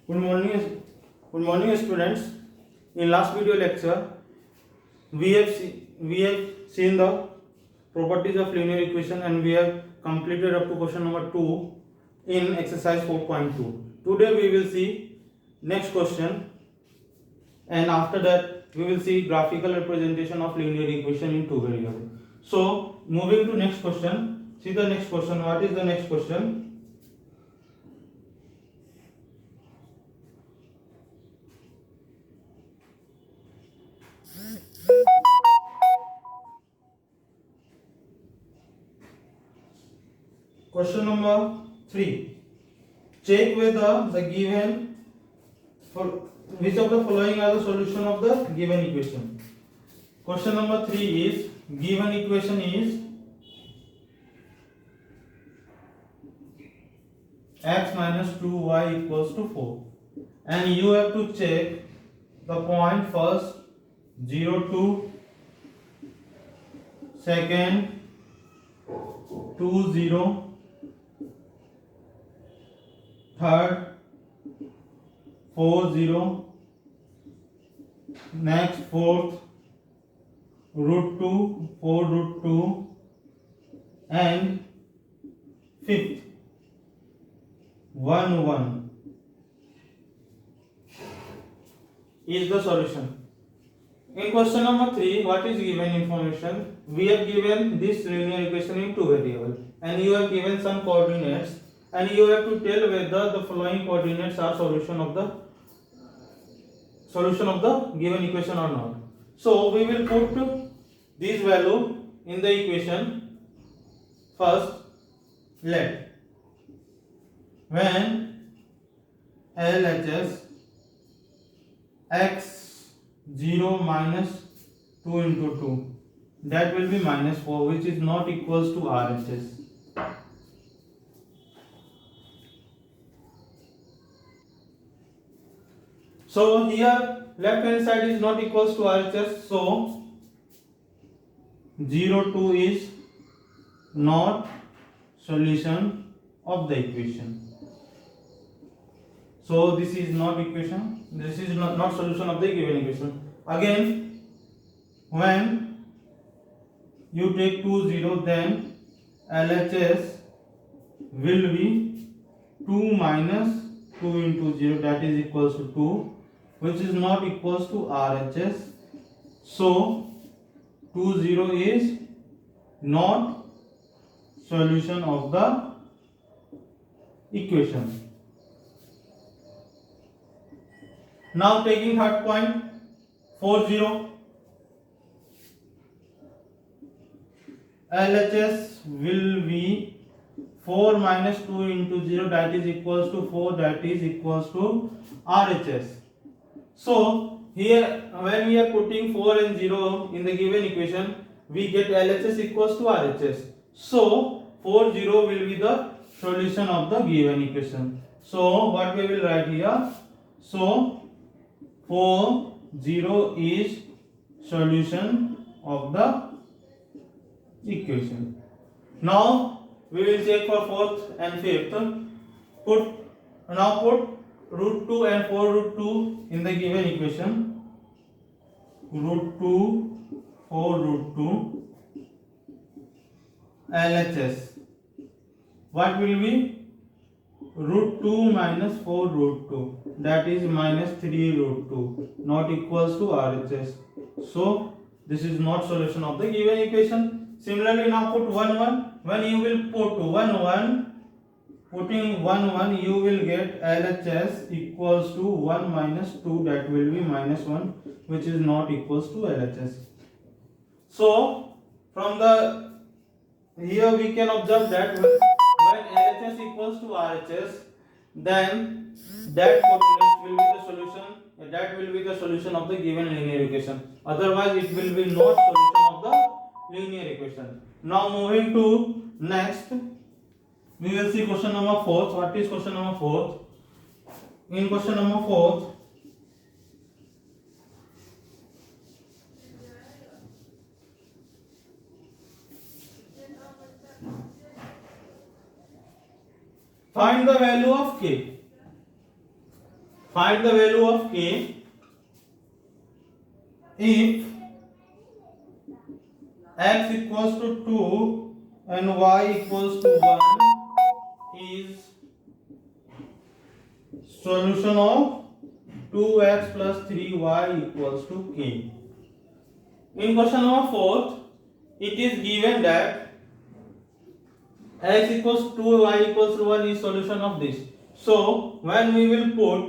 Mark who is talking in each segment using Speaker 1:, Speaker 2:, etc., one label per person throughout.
Speaker 1: Good morning, students. In last video lecture, we have seen the properties of linear equation and we have completed up to question number 2 in exercise 4.2. Today we will see next question, and after that we will see graphical representation of linear equation in two variables. So moving to next question. See the next question. What is the next question? Question number 3. Check whether the given for which of the following are the solution of the given equation. Question number 3 is given equation is x minus 2y equals to 4, and you have to check the point first 0 to second 2 0, third 4 0, next fourth root 2 4 root 2, and fifth 1 1 is the solution. In question number 3, what is given information? We have given this linear equation in two variables, and you have given some coordinates, and you have to tell whether the following coordinates are solution of the given equation or not. So we will put this value in the equation. First, let when LHS x 0 minus 2 into 2, that will be minus 4, which is not equals to RHS. So here left hand side is not equals to RHS, so 0 2 is not solution of the equation. So this is not equation, this is not solution of the given equation. Again, when you take 2 0, then LHS will be 2 minus 2 into 0, that is equals to 2, which is not equals to RHS. So 2 0 is not solution of the equation. Now taking third point 4 0, LHS will be 4 minus 2 into 0, that is equals to 4, that is equals to RHS. So here when we are putting 4 and 0 in the given equation, we get LHS equals to RHS. So 4 0 will be the solution of the given equation. So what we will write here? So 4 0 is solution of the equation. Now we will check for fourth and fifth. Put root 2 and 4 root 2 in the given equation. Root 2 4 root 2 LHS. What will be? Root 2 minus 4 root 2, that is minus 3 root 2, not equals to RHS. So this is not solution of the given equation. Similarly, now put 1 1. When you will put 1 1, putting 1 1, you will get LHS equals to 1 minus 2, that will be minus 1, which is not equals to LHS. So from the here we can observe that when LHS equals to RHS, then that coordinate will be the solution. That will be the solution of the given linear equation. Otherwise, it will be not solution of the linear equation. Now moving to next, we will see question number 4. What is question number 4? In question number 4, find the value of k. find the value of k if x equals to 2 and y equals to 1 is solution of 2x plus 3y equals to k. In question number 4, it is given that x equals to 2, y equals to 1 is solution of this. So, when we will put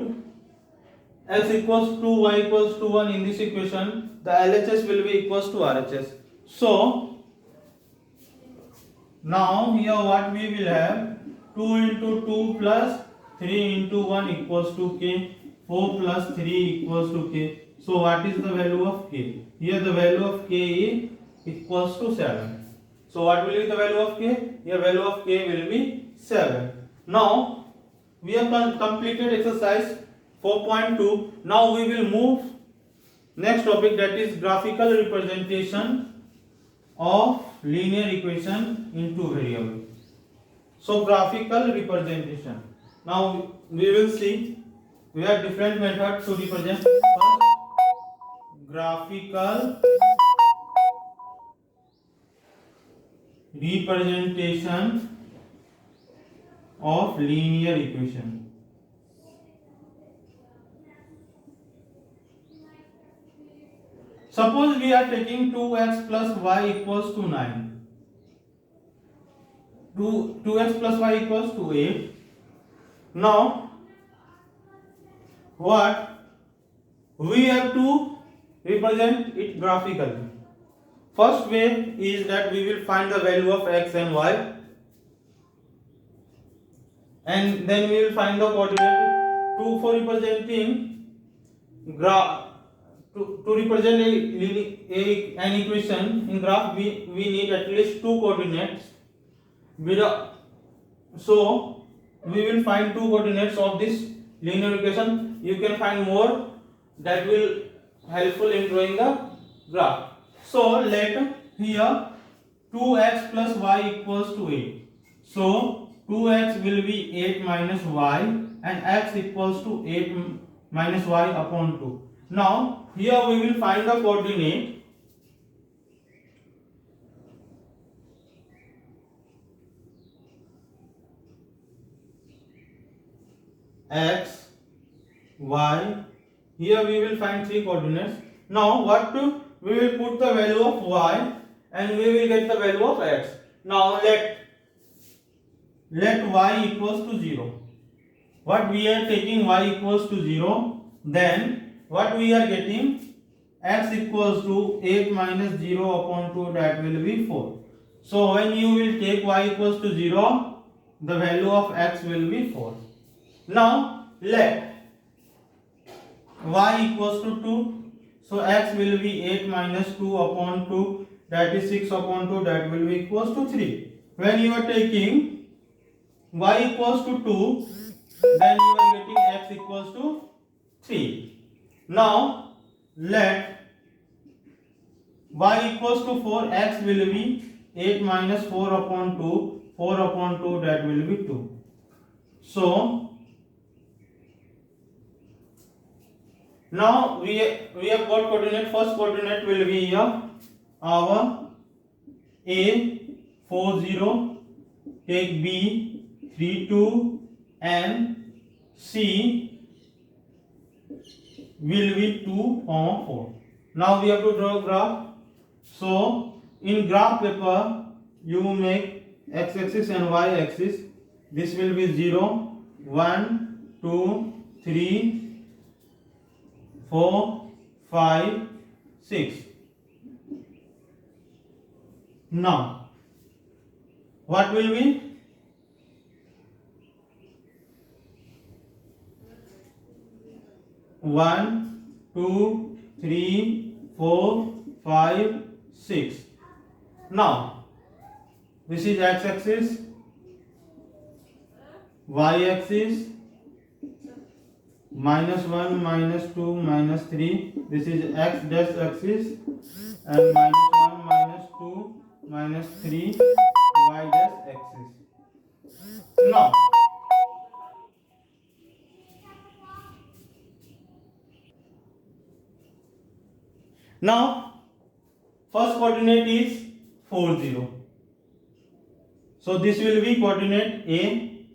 Speaker 1: x equals to 2, y equals to 1 in this equation, the LHS will be equals to RHS. So, now here what we will have, 2 into 2 plus 3 into 1 equals to k, 4 plus 3 equals to k. So what is the value of k? Here the value of k is equals to 7. So what will be the value of k? Here value of k will be 7. Now we have completed exercise 4.2. Now we will move next topic, that is graphical representation of linear equation into variable. So graphical representation. Now we will see we have different methods to represent. First, graphical representation of linear equation. Suppose we are taking 2x plus y equals to 9. 2x plus y equals to 8. Now, what we have to represent it graphically. First way is that we will find the value of x and y, and then we will find the coordinate for representing to represent an equation in graph. We need at least two coordinates. So we will find two coordinates of this linear equation. You can find more that will helpful in drawing the graph. So let here 2x plus y equals to 8. So 2x will be 8 minus y and x equals to 8 minus y upon 2. Now here we will find the coordinate x, y. Here we will find three coordinates. Now what to? We will put the value of y and we will get the value of x. Now let y equals to 0. What we are taking y equals to 0, then what we are getting, x equals to 8 minus 0 upon 2, that will be 4. So when you will take y equals to 0, the value of x will be 4. Now let y equals to 2. So x will be 8 minus 2 upon 2, that is 6 upon 2, that will be equals to 3. When you are taking y equals to 2, then you are getting x equals to 3. Now let y equals to 4, x will be 8 minus 4 upon 2, 4 upon 2, that will be 2. So now we have got coordinate. First coordinate will be here our a 4 0, take b 3 2 and c will be 2 4. Now we have to draw a graph. So in graph paper you make x axis and y axis. This will be 0 1 2 3 4 5 6. Now what will be? 1 2 3 4 5 6. Now this is x axis, y axis, minus 1 minus 2 minus 3. This is x dash axis, and minus 1 minus 2 minus 3 y dash axis. Now Now first coordinate is 4 0. So this will be coordinate A.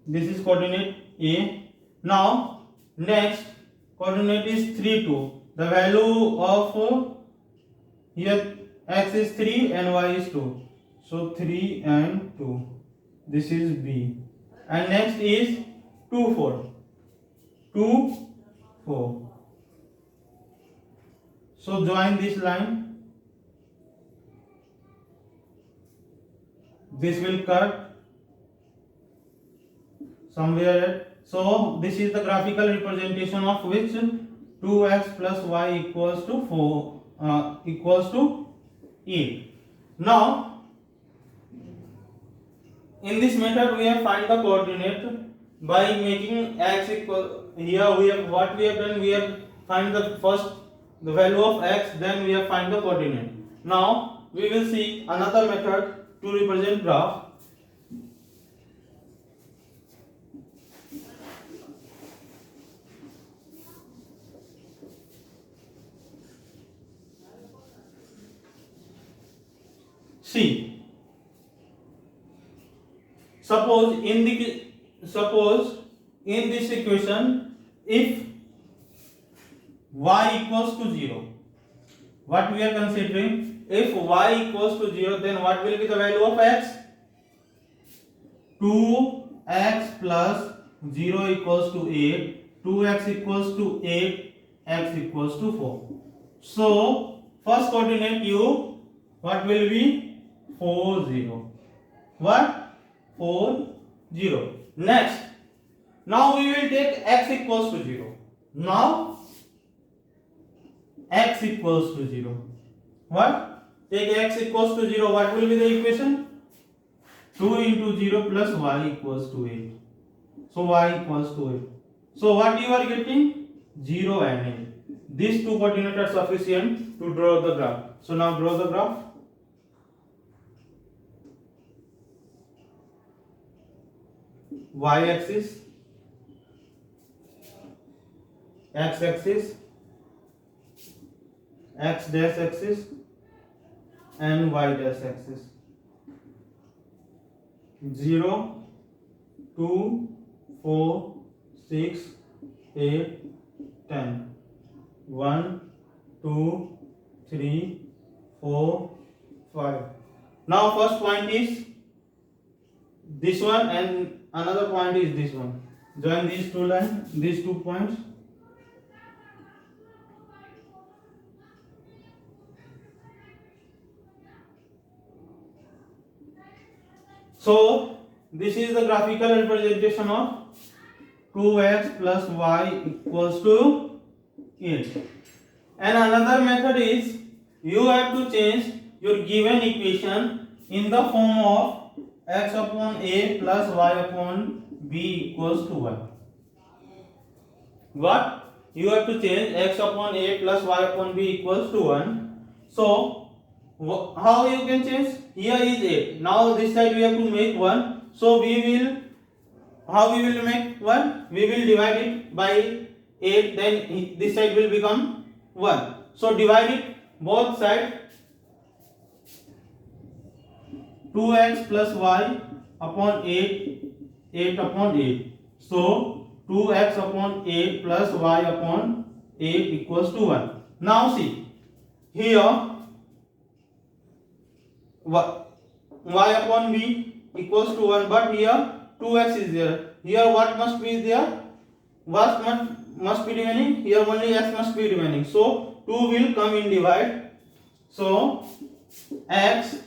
Speaker 1: This is coordinate A. Now next coordinate is 3 2. The value of here x is 3 and y is 2. So 3 and 2. This is B. And next is 2 4. 2 4. So join this line. This will cut somewhere. So this is the graphical representation of which 2x plus y equals to 4 equals to 8. Now in this method we have find the coordinate by making x equal. Here we have what we have done. We have find the value of x, then we have find the coordinate. Now we will see another method to represent graph. See, suppose in this equation, if y equals to 0, what we are considering, if y equals to 0, then what will be the value of x? 2x plus 0 equals to 8, 2x equals to 8, x equals to 4. So first coordinate u, what will be? 4 0. What? 4 0. Next, now we will take x equals to 0. Now x equals to 0. What? Take x equals to 0. What will be the equation? 2 into 0 plus y equals to 8. So y equals to 8. So what you are getting? 0 and 8. These two coordinates are sufficient to draw the graph. So now draw the graph. Y axis, x axis, x dash axis and y dash axis. 0, 2, 4, 6, 8, 10. 1, 2, 3, 4, 5. Now first point is this one and another point is this one. Join these two lines, these 2 points. So this is the graphical representation of 2x plus y equals to 8. And another method is you have to change your given equation in the form of x upon a plus y upon b equals to 1. What? You have to change x upon a plus y upon b equals to 1. So how you can change? Here is 8. Now this side we have to make 1. So we will, how we will make 1? We will divide it by 8, then this side will become 1. So divide it both sides. 2x plus y upon 8, 8 upon 8. So 2x upon 8 plus y upon 8 equals to 1. Now see, here y upon b equals to 1, but here 2x is there. Here what must be there? What must be remaining? Here only x must be remaining. So 2 will come in divide. So x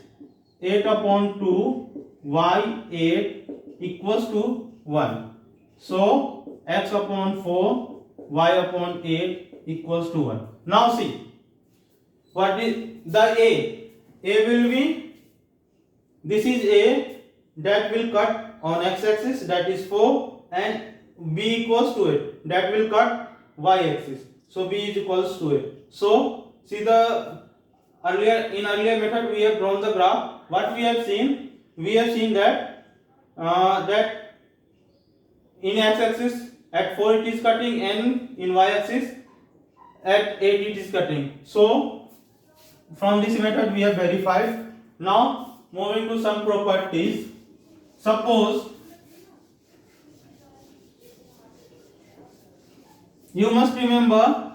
Speaker 1: 8 upon 2, y 8 equals to 1. So x upon 4, y upon 8 equals to 1. Now see, what is the a? A will be, this is a that will cut on x axis, that is 4, and b equals to it, that will cut y axis. So b is equals to it. So see the earlier method we have drawn the graph. What we have seen? We have seen that that in x axis at 4 it is cutting, and in y axis at 8 it is cutting. So from this method we have verified. Now moving to some properties. Suppose you must remember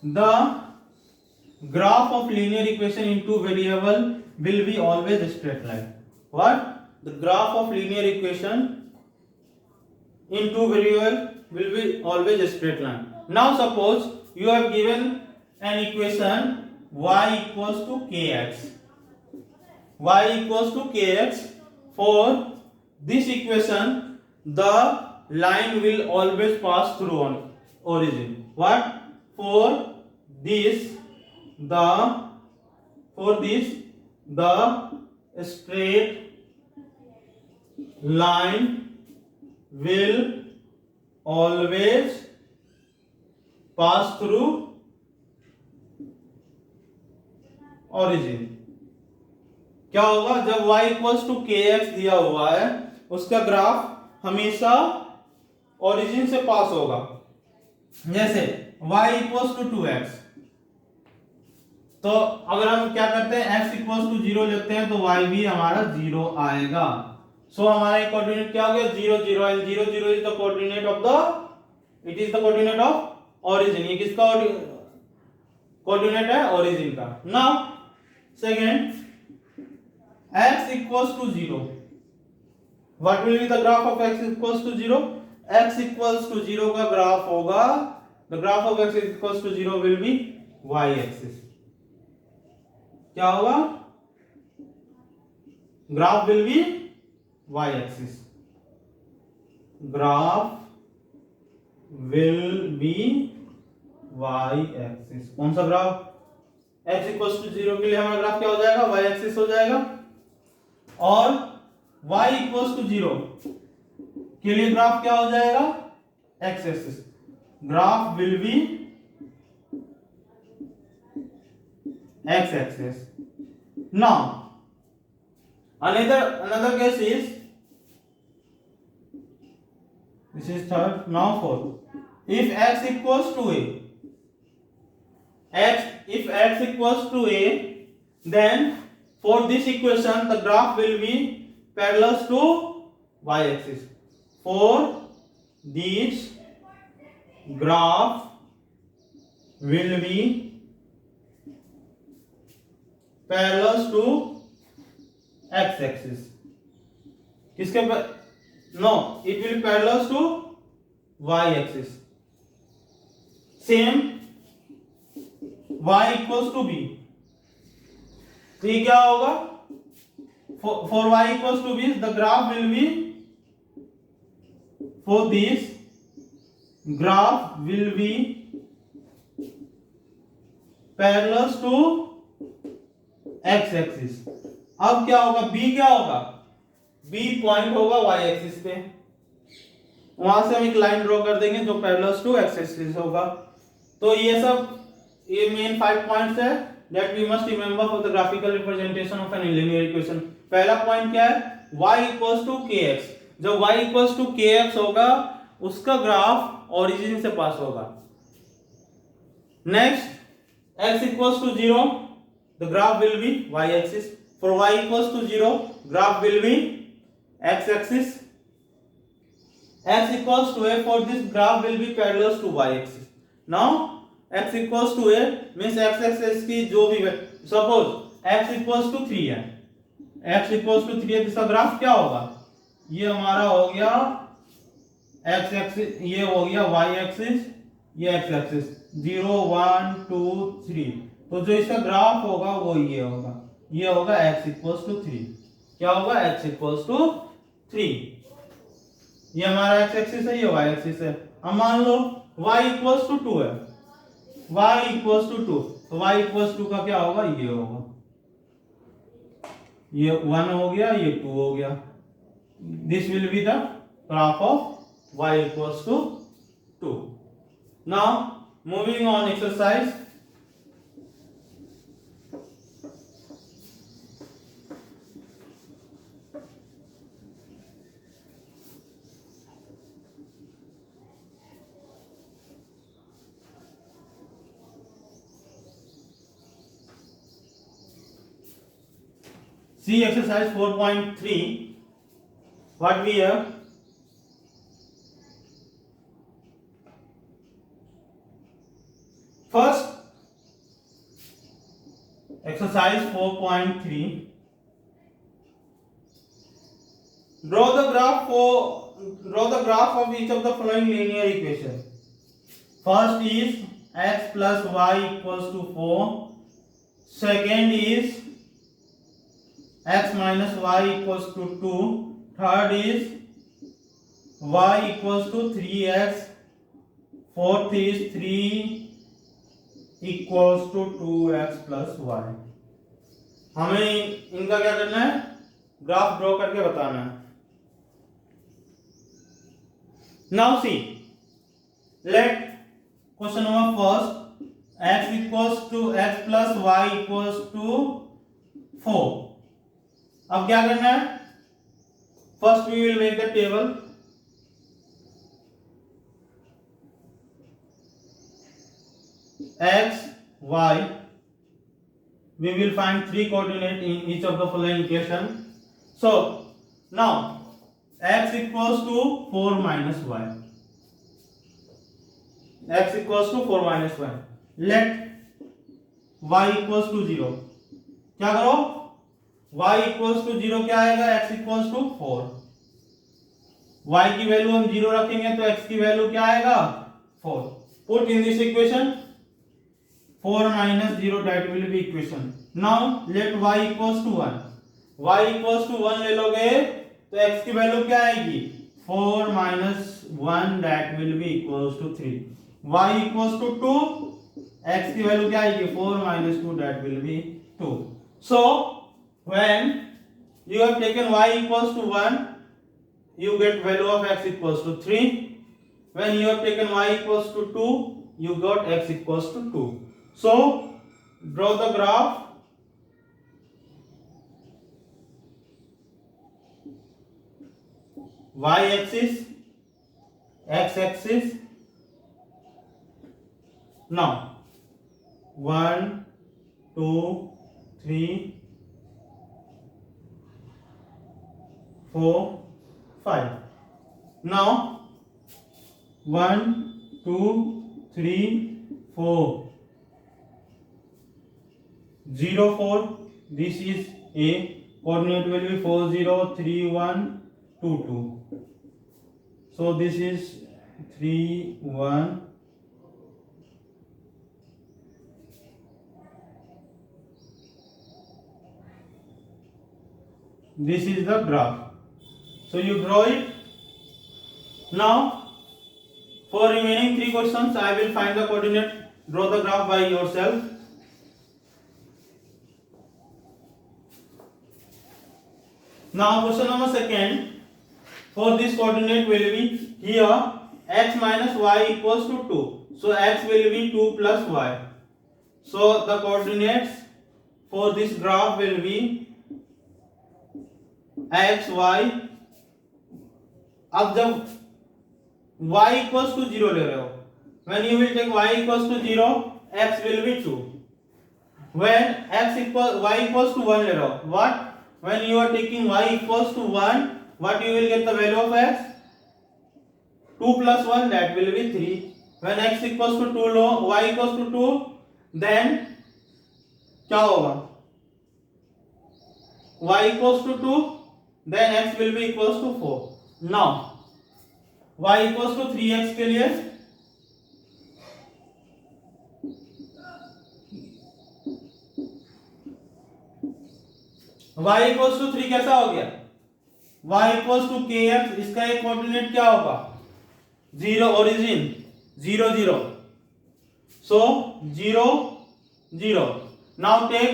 Speaker 1: the graph of linear equation in two variable will be always a straight line. What? The graph of linear equation in two variable will be always a straight line. Now suppose you have given an equation y equals to kx. Y equals to kx. For this equation the line will always pass through on origin. What? For this the straight line will always pass through origin. क्या होगा जब y equals to kx दिया हुआ है उसका graph हमेशा origin से पास होगा. जैसे y इक्वल्स टू 2x, तो अगर हम क्या करते हैं x इक्वल्स टू 0 लेते हैं तो y भी हमारा 0 आएगा. सो हमारा कोऑर्डिनेट क्या हो गया 0 0, and 0 0 is the coordinate of the it is the coordinate of origin. ये किसका कोऑर्डिनेट है? ओरिजिन का. Now second x equals to 0. What will be the graph of x equals to 0? x equals to 0 का graph होगा, the graph of x equals to 0 will be y axis. क्या होगा? Graph will be y axis. Graph will be y axis. कौन सा graph? x equals to 0 के लिए हमारा graph क्या हो जाएगा? y axis हो जाएगा. और y इक्वल्स टू 0 के लिए ग्राफ क्या हो जाएगा? x axis. Graph will be x axis. Now another case is this is third. Now fourth. If x equals to a, if x equals to a, then for this equation the graph will be parallel to y axis. For this graph will be parallel to x axis. किसके पर? No, it will be parallel to y axis. Same y equals to b. तो ये क्या होगा? For y equals to b, the graph will be, for this graph will be parallel to x axis. अब क्या होगा? b क्या होगा? b point होगा y एक्सिस पे. वहां से हम एक लाइन ड्रॉ कर देंगे जो पैरेलल टू x एक्सिस होगा. तो ये मेन 5 पॉइंट्स है that we must remember for the graphical representation of an linear equation. पहला पॉइंट क्या है? y equals to kx. जब y equals to kx होगा उसका ग्राफ ओरिजिन से पास होगा. Next x equals to 0, the graph will be y axis. For y equals to 0, graph will be x axis. x equals to a, for this graph will be parallel to y axis. Now x equals to a means x axis की जो भी suppose x equals to 3 है, x equals to 3 है, इसका graph क्या होगा? ये हमारा हो गया x एक्सिस, ये हो गया y एक्सिस, ये x एक्सिस 0 1 2 3. तो जो इसका ग्राफ होगा वो ये होगा, ये होगा x equals to 3. क्या होगा? x equals to 3. ये हमारा x एक्सिस है, ये y एक्सिस है. अब मान लो y equals to 2 है, y equals to 2, तो y equals to का क्या होगा? ये होगा, ये 1 हो गया, ये 2 हो गया. This will be the graph of y equals to 2. Now moving on exercise. See exercise 4.3. What we have? First, exercise 4.3. Draw the graph of each of the following linear equation. First is x plus y equals to 4. Second is x minus y equals to 2. Third is y equals to 3x. Fourth is 3 equals to 2x plus y. हमें इनका क्या करना है? Graph draw करके बताना है. Now see, let question number first, x equals to x plus y equals to 4. अब क्या करना है? First we will make the table. X, y. We will find 3 coordinates in each of the following equation. So now x equals to 4 minus y. X equals to 4 minus y. Let y equals to 0. क्या करो? y equals to 0 क्या आएगा? x equals to 4. y की value हम 0 रखेंगे तो x की value क्या आएगा? 4. Put in this equation 4 minus 0, that will be equation. Now let y equals to 1. y equals to 1 ले लोगे तो x की वैल्यू क्या आएगी? 4 minus 1, that will be equals to 3. y equals to 2, x की वैल्यू क्या आएगी? 4 minus 2, that will be 2. So when you have taken y equals to 1, you get value of x equals to 3. When you have taken y equals to 2, you got x equals to 2. So draw the graph. Y axis, x axis. Now 1, 2, 3, 4, 5. Now 1, 2, 3, 4. 0, 4. This is A. Coordinate will be 4, 0, 3, 1, 2, 2. So this is 3, 1. This is the graph. So you draw it. Now for remaining 3 questions, I will find the coordinate. Draw the graph by yourself. Now question number second. For this coordinate will be here x minus y equals to 2. So x will be 2 plus y. So the coordinates for this graph will be x, y. अब जब y equals to 0 ले रहे हो, when you will take y equals to 0, x will be 2. When y equals to 1 ले रहे हो, what? When you are taking y equals to 1, what you will get the value of x? 2 plus 1, that will be 3. When x equals to 2 low, y equals to 2, then क्या होगा? y equals to 2, then x will be equals to 4. Now y equals to 3x के लिए y equals to 3 कैसा हो गया? y equals to kx. इसका एक coordinate क्या होगा? 0 origin 0 0. So 0 0. Now take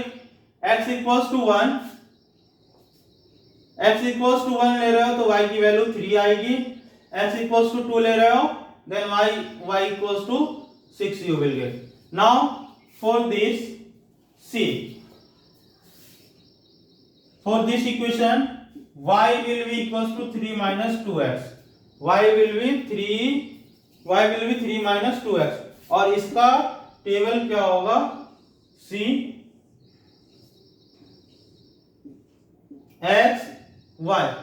Speaker 1: x equals to 1. x equals to 1 ले रहे हो तो y की वैल्यू 3 आएगी. x equals to 2 ले रहे हो, then y equals to 6 you will get. Now for this, see, for this equation y will be equals to 3 minus 2x. y will be 3 minus 2x. और इसका table क्या होगा? सी x y.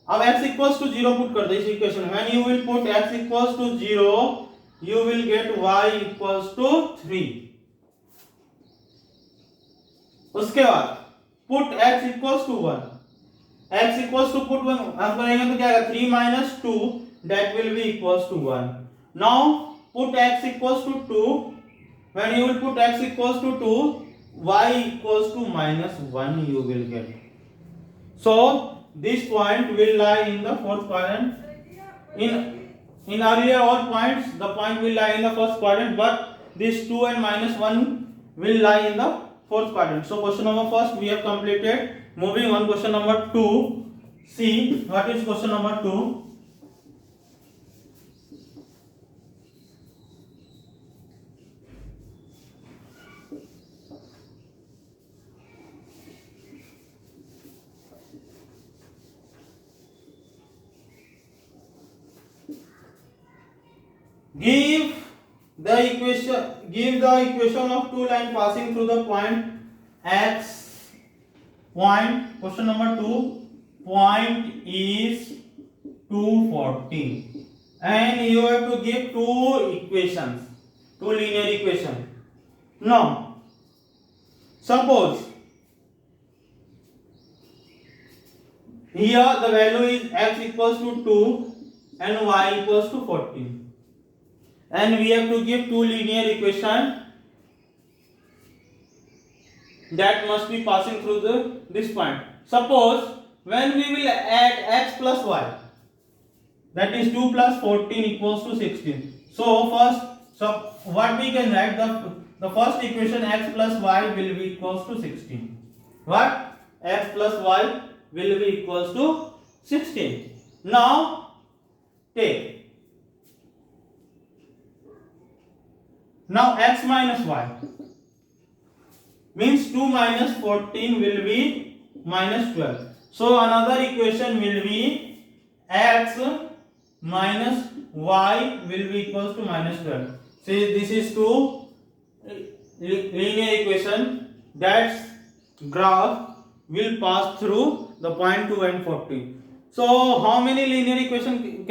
Speaker 1: अब x equals to 0 put कर दो इस equation में. When you will put x equals to 0, you will get y equals to 3. उसके बाद put x equals to 1. x equals to put 1 हम करेंगे तो क्या आएगा 3 minus 2 that will be equals to 1. Now put x equals to 2. When you will put x equals to 2, y equals to minus 1 you will get. So this point will lie in the fourth quadrant. In earlier all points, the point will lie in the first quadrant, but this 2 and minus 1 will lie in the fourth quadrant. So question number first we have completed. Moving on, question number 2. See what is question number 2. Give the equation of two line passing through the point x. Question number 2. Point is 240, and you have to give two equations, two linear equations. Now, suppose here the value is x equals to 2 and y equals to 14. And we have to give two linear equations that must be passing through this point. Suppose when we will add x plus y, that is 2 plus 14 equals to 16. So what we can write, the first equation x plus y will be equals to 16. What? X plus y will be equals to 16. Now take. Now x minus y means 2 minus 14 will be minus 12. So another equation will be x minus y will be equals to minus 12. See, this is two linear equation that graph will pass through the point 2 and 14. So how many linear equation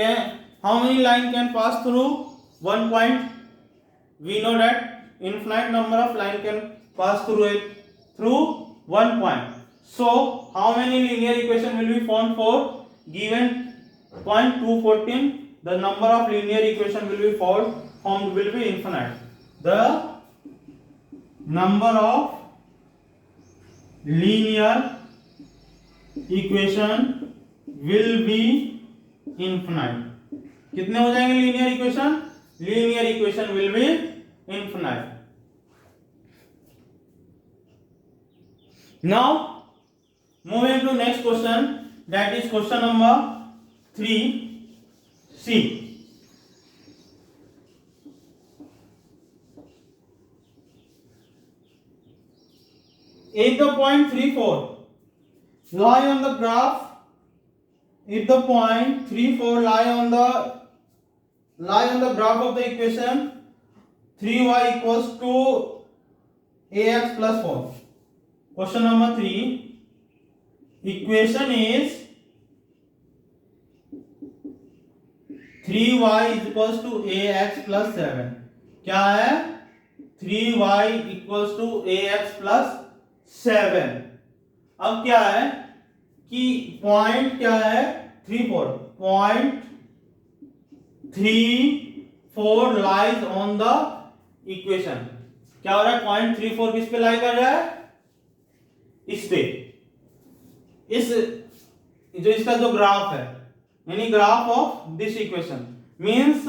Speaker 1: how many line can pass through one point? We know that infinite number of line can pass through one point. So how many linear equation will be formed for given point 214? The number of linear equation will be formed will be infinite. The number of linear equation will be infinite. कितने हो जाएंगे linear equation? Linear equation will be infinite. Now moving to next question, that is question number 3. See, if the point 3, 4 lie on the graph, if the point 3, 4 lie on the graph of the equation 3y equals to ax plus 4. Question number 3. Equation is 3y is equals to ax plus 7. क्या है? 3y equals to ax plus 7. अब क्या है कि point क्या है 3, 4. Point 3, 4 lies on the equation. क्या हो रहा है? पॉइंट 3, 4 किस पे लाई कर रहा है? इस पे. इस जो इसका जो ग्राफ है, यानी graph of this equation means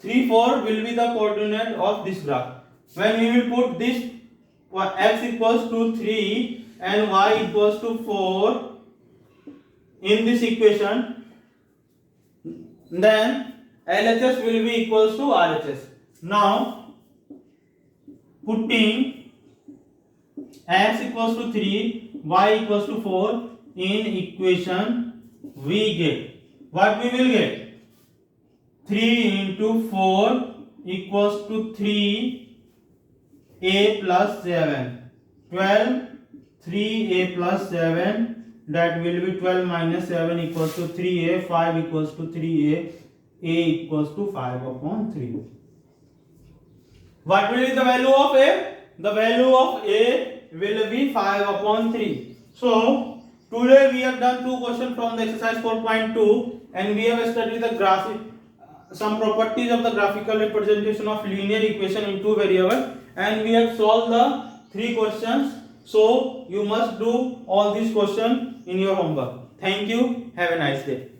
Speaker 1: 3, 4 will be the coordinate of this graph. When we will put this x equals to 3 and y equals to 4 in this equation, then LHS will be equals to RHS. Now putting x equals to 3, y equals to 4 in equation, we get what we will get? 3 into 4 equals to 3a plus 7. 12, 3a plus 7 that will be 12 minus 7 equals to 3a, 5 equals to 3a, a equals to 5 upon 3. What will be the value of a? The value of a will be 5 upon 3. So today we have done two questions from the exercise 4.2 and we have studied the graphic, some properties of the graphical representation of linear equation in two variables, and we have solved the three questions. So you must do all these questions in your homework. Thank you. Have a nice day.